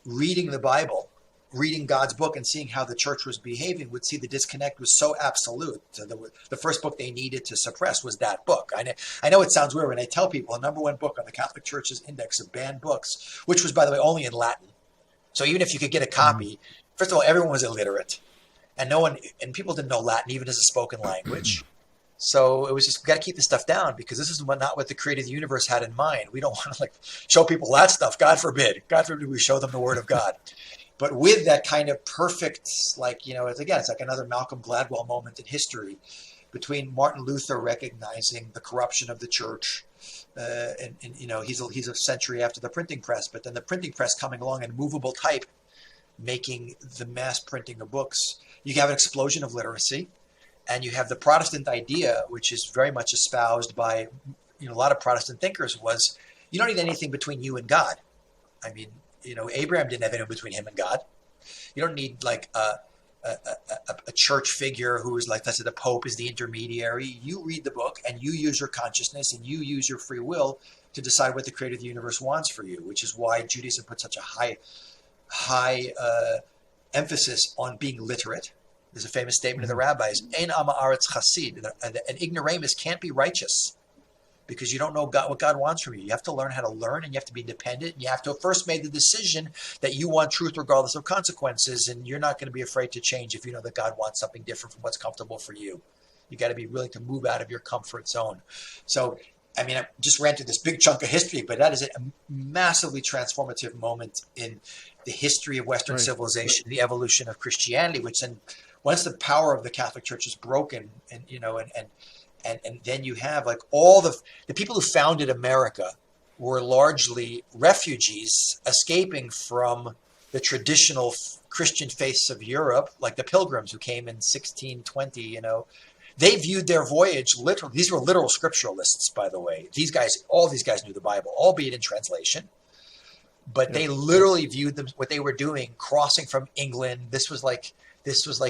reading the Bible, reading God's book and seeing how the church was behaving, would see the disconnect was so absolute. So the first book they needed to suppress was that book. I know it sounds weird when I tell people the number one book on the Catholic Church's index of banned books, which was, by the way, only in Latin. So even if you could get a copy, first of all, everyone was illiterate. And people didn't know Latin even as a spoken language. So it was just, we got to keep this stuff down, because this is not what the creator of the universe had in mind. We don't want to show people that stuff. God forbid we show them the word of God. But with that kind of perfect, it's like another Malcolm Gladwell moment in history. between Martin Luther recognizing the corruption of the church, and he's a century after the printing press, but then the printing press coming along and movable type making the mass printing of books. You have an explosion of literacy, and you have the Protestant idea, which is very much espoused by a lot of Protestant thinkers, was you don't need anything between you and God. I mean, Abraham didn't have anything between him and God. You don't need like a church figure who is like, let's say the Pope is the intermediary. You read the book and you use your consciousness and you use your free will to decide what the creator of the universe wants for you, which is why Judaism puts such a high emphasis on being literate. There's a famous statement of the rabbis, Ein am haaretz chasid, an ignoramus can't be righteous because you don't know what God wants from you. You have to learn how to learn, and you have to be independent, and you have to have first made the decision that you want truth regardless of consequences, and you're not going to be afraid to change if you know that God wants something different from what's comfortable for you. You got to be willing to move out of your comfort zone. So, I mean, I just ran through this big chunk of history, but that is a massively transformative moment in the history of Western civilization, the evolution of Christianity, which then once the power of the Catholic Church is broken, and then you have like all the people who founded America were largely refugees escaping from the traditional Christian faiths of Europe, like the Pilgrims who came in 1620, They viewed their voyage literally. These were literal scripturalists, by the way. All these guys knew the Bible, albeit in translation. But they literally viewed them, what they were doing, crossing from England. This was like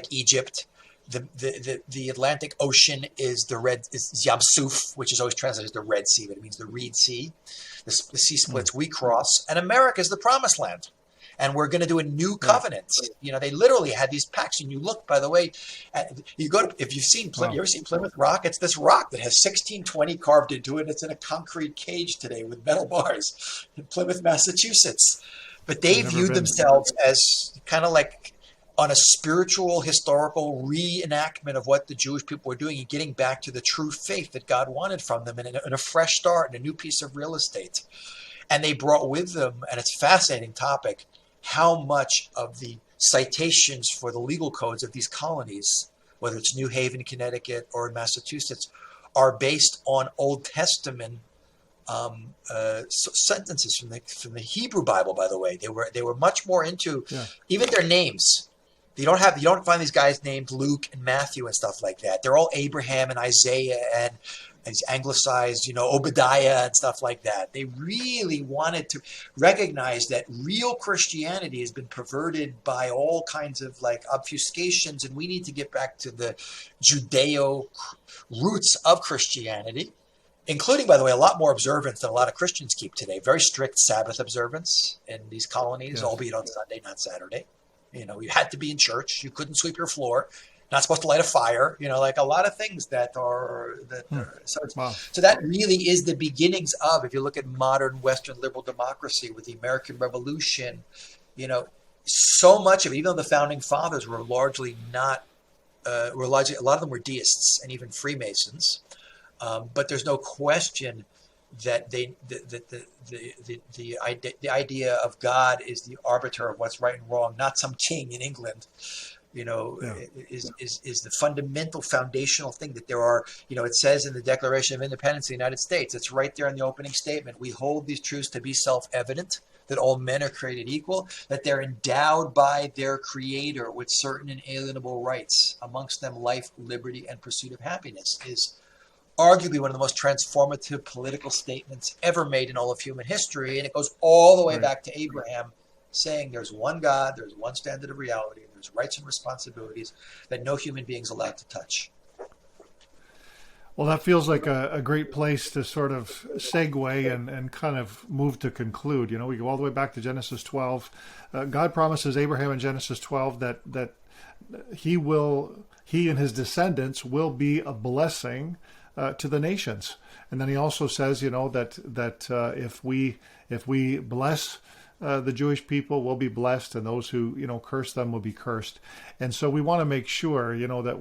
Egypt. The Atlantic Ocean is Yam Suf, which is always translated as the Red Sea, but it means the Reed Sea. The sea splits we cross, and America is the promised land. And we're going to do a new covenant. They literally had these pacts. And you look, by the way, if you've seen, you ever seen Plymouth Rock? It's this rock that has 1620 carved into it. It's in a concrete cage today with metal bars in Plymouth, Massachusetts. But they viewed themselves as kind of like on a spiritual, historical reenactment of what the Jewish people were doing and getting back to the true faith that God wanted from them, and a fresh start and a new piece of real estate. And they brought with them, and it's a fascinating topic, how much of the citations for the legal codes of these colonies, whether it's New Haven, Connecticut, or in Massachusetts, are based on Old Testament sentences from the Hebrew Bible. By the way, they were much more into even their names. You don't find these guys named Luke and Matthew and stuff like that. They're all Abraham and Isaiah and anglicized, Obadiah and stuff like that. They really wanted to recognize that real Christianity has been perverted by all kinds of like obfuscations, and we need to get back to the Judeo roots of Christianity, including, by the way, a lot more observance than a lot of Christians keep today. Very strict Sabbath observance in these colonies, albeit on Sunday, not Saturday. You had to be in church. You couldn't sweep your floor. Not supposed to light a fire, like a lot of things so that really is the beginnings of, if you look at modern Western liberal democracy with the American Revolution, so much of it, even though the founding fathers were largely not, a lot of them were deists and even Freemasons, but there's no question that the idea of God is the arbiter of what's right and wrong, not some king in England. Is the fundamental foundational thing that there are, it says in the Declaration of Independence of the United States, it's right there in the opening statement, we hold these truths to be self-evident, that all men are created equal, that they're endowed by their creator with certain inalienable rights, amongst them life, liberty, and pursuit of happiness, is arguably one of the most transformative political statements ever made in all of human history. And it goes all the way back to Abraham, saying there's one God, there's one standard of reality, and there's rights and responsibilities that no human being is allowed to touch. Well, that feels like a great place to sort of segue and kind of move to conclude. We go all the way back to Genesis 12. God promises Abraham in Genesis 12 that he and his descendants will be a blessing to the nations. And then he also says, that if we bless the Jewish people, will be blessed, and those who curse them will be cursed. And so we want to make sure that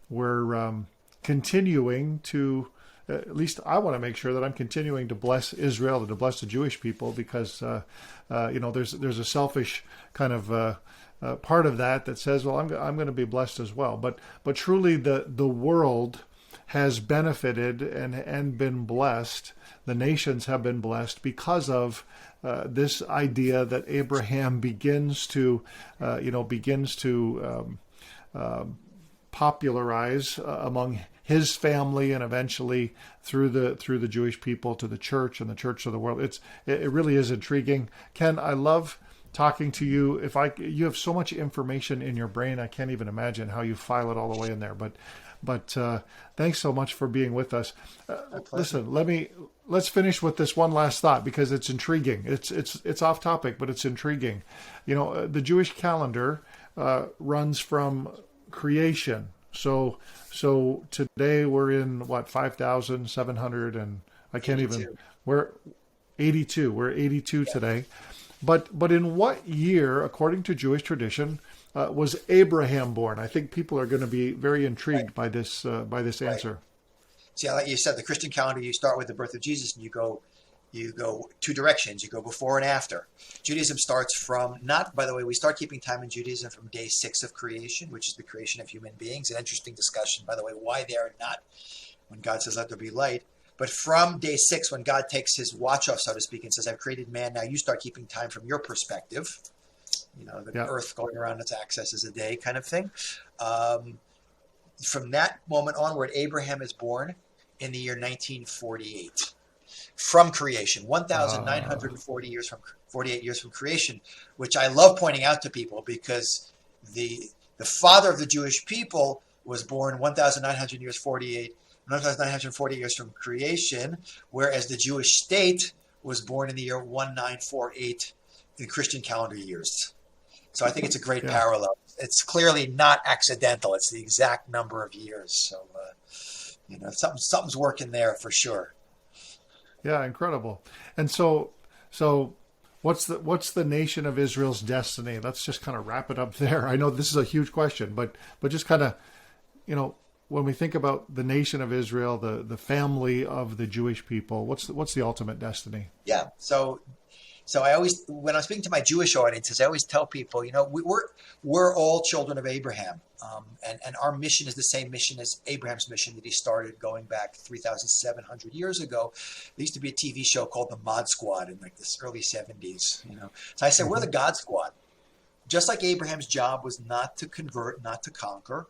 we're continuing to at least I want to make sure that I'm continuing to bless Israel and to bless the Jewish people, because there's a selfish kind of part of that says, well, I'm going to be blessed as well. But truly, the world has benefited and been blessed. The nations have been blessed because of this idea that Abraham begins to popularize among his family, and eventually through the Jewish people to the church, and the church of the world. It really is intriguing. Ken, I love talking to you. You have so much information in your brain, I can't even imagine how you file it all the way in there. But thanks so much for being with us. Listen, let's finish with this one last thought, because it's intriguing. It's off topic, but it's intriguing. The Jewish calendar runs from creation. So today we're in what, 5,700, and I can't 82. Even. We're 82. We're 82 today. But in what year, according to Jewish tradition, was Abraham born? I think people are going to be very intrigued by this answer. See, like you said, the Christian calendar, you start with the birth of Jesus, and you go two directions. You go before and after. Judaism starts from, not, by the way, we start keeping time in Judaism from day 6 of creation, which is the creation of human beings. An interesting discussion, by the way, why there, not when God says, let there be light. But from day 6, when God takes his watch off, so to speak, and says, I've created man, now you start keeping time from your perspective. The earth going around its axis is a day kind of thing. From that moment onward, Abraham is born in the year 1948. From creation, 1,940 years from 48 years from creation, which I love pointing out to people, because the father of the Jewish people was born 1,940 years from creation, whereas the Jewish state was born in the year 1948 in Christian calendar years. So I think it's a great parallel. It's clearly not accidental. It's the exact number of years. So, something's working there for sure. Yeah, incredible. And so what's the nation of Israel's destiny? Let's just kind of wrap it up there. I know this is a huge question, but just kind of, when we think about the nation of Israel, the family of the Jewish people, what's the ultimate destiny? Yeah. So I always, when I'm speaking to my Jewish audiences, I always tell people, we're all children of Abraham. And our mission is the same mission as Abraham's mission that he started going back 3,700 years ago. There used to be a TV show called The Mod Squad in like the early 70s, So I said, we're the God Squad. Just like Abraham's job was not to convert, not to conquer,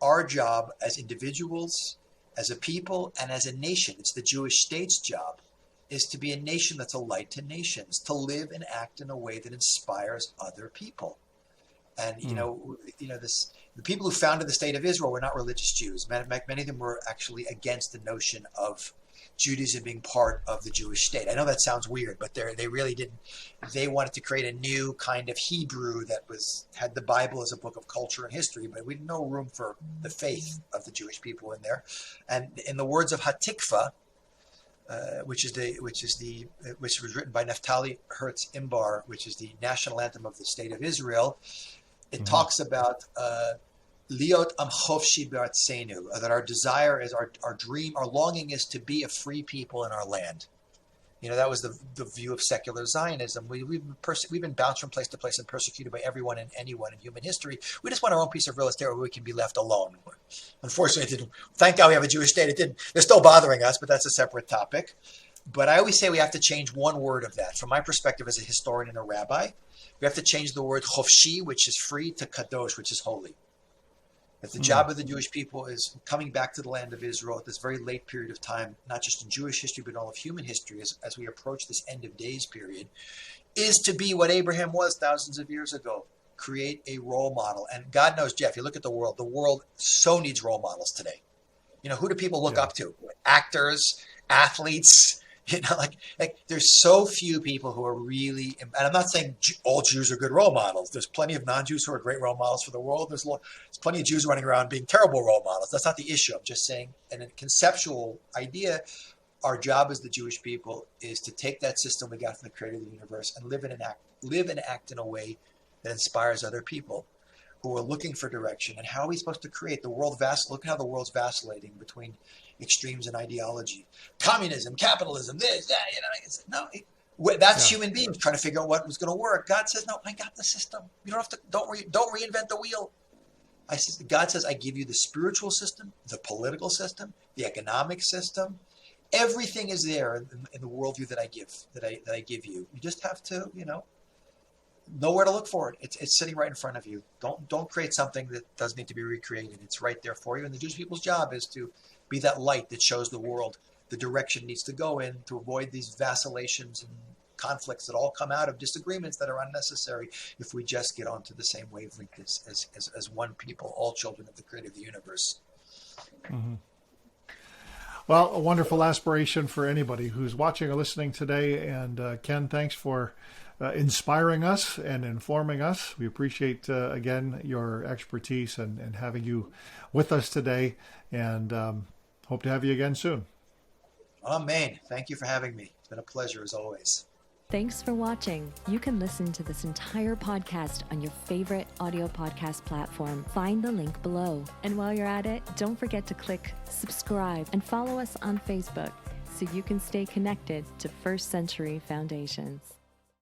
our job as individuals, as a people, and as a nation, it's the Jewish state's job, is to be a nation that's a light to nations, to live and act in a way that inspires other people. And, the people who founded the state of Israel were not religious Jews. Many of them were actually against the notion of Judaism being part of the Jewish state. I know that sounds weird, but they really didn't. They wanted to create a new kind of Hebrew that had the Bible as a book of culture and history, but we had no room for the faith of the Jewish people in there. And in the words of Hatikva, which was written by Naftali Hertz Imbar, which is the national anthem of the state of Israel, it talks about liot am chofshi b'artzenu, that our desire is, our dream, our longing is to be a free people in our land. That was the view of secular Zionism. We've been bounced from place to place and persecuted by everyone and anyone in human history. We just want our own piece of real estate where we can be left alone. Unfortunately, it didn't. Thank God we have a Jewish state. It didn't. They're still bothering us, but that's a separate topic. But I always say we have to change one word of that. From my perspective as a historian and a rabbi, we have to change the word chofshi, which is free, to kadosh, which is holy. That the job of the Jewish people is coming back to the land of Israel at this very late period of time, not just in Jewish history, but all of human history, as we approach this end of days period, is to be what Abraham was thousands of years ago. Create a role model. And God knows, Jeff, you look at the world so needs role models today. Who do people look up to? Actors, athletes. Like there's so few people who are really, and I'm not saying all Jews are good role models. There's plenty of non-Jews who are great role models for the world. There's plenty of Jews running around being terrible role models. That's not the issue. I'm just saying, in a conceptual idea, our job as the Jewish people is to take that system we got from the creator of the universe and live and act in a way that inspires other people who are looking for direction. And how are we supposed to create the world look how the world's vacillating between extremes in ideology. Communism, capitalism, this, that, that's human beings trying to figure out what was going to work. God says, no, I got the system. You don't have to, don't reinvent the wheel. God says, I give you the spiritual system, the political system, the economic system. Everything is there in the worldview that I give you. You just have to, know where to look for it. It's sitting right in front of you. Don't create something that does need to be recreated. It's right there for you. And the Jewish people's job is to be that light that shows the world the direction it needs to go in, to avoid these vacillations and conflicts that all come out of disagreements that are unnecessary if we just get onto the same wavelength as one people, all children of the creator of the universe. Mm-hmm. Well, a wonderful aspiration for anybody who's watching or listening today. And Ken, thanks for inspiring us and informing us. We appreciate, again, your expertise and having you with us today, and hope to have you again soon. Amen. Thank you for having me. It's been a pleasure as always. Thanks for watching. You can listen to this entire podcast on your favorite audio podcast platform. Find the link below. And while you're at it, don't forget to click subscribe and follow us on Facebook so you can stay connected to First Century Foundations.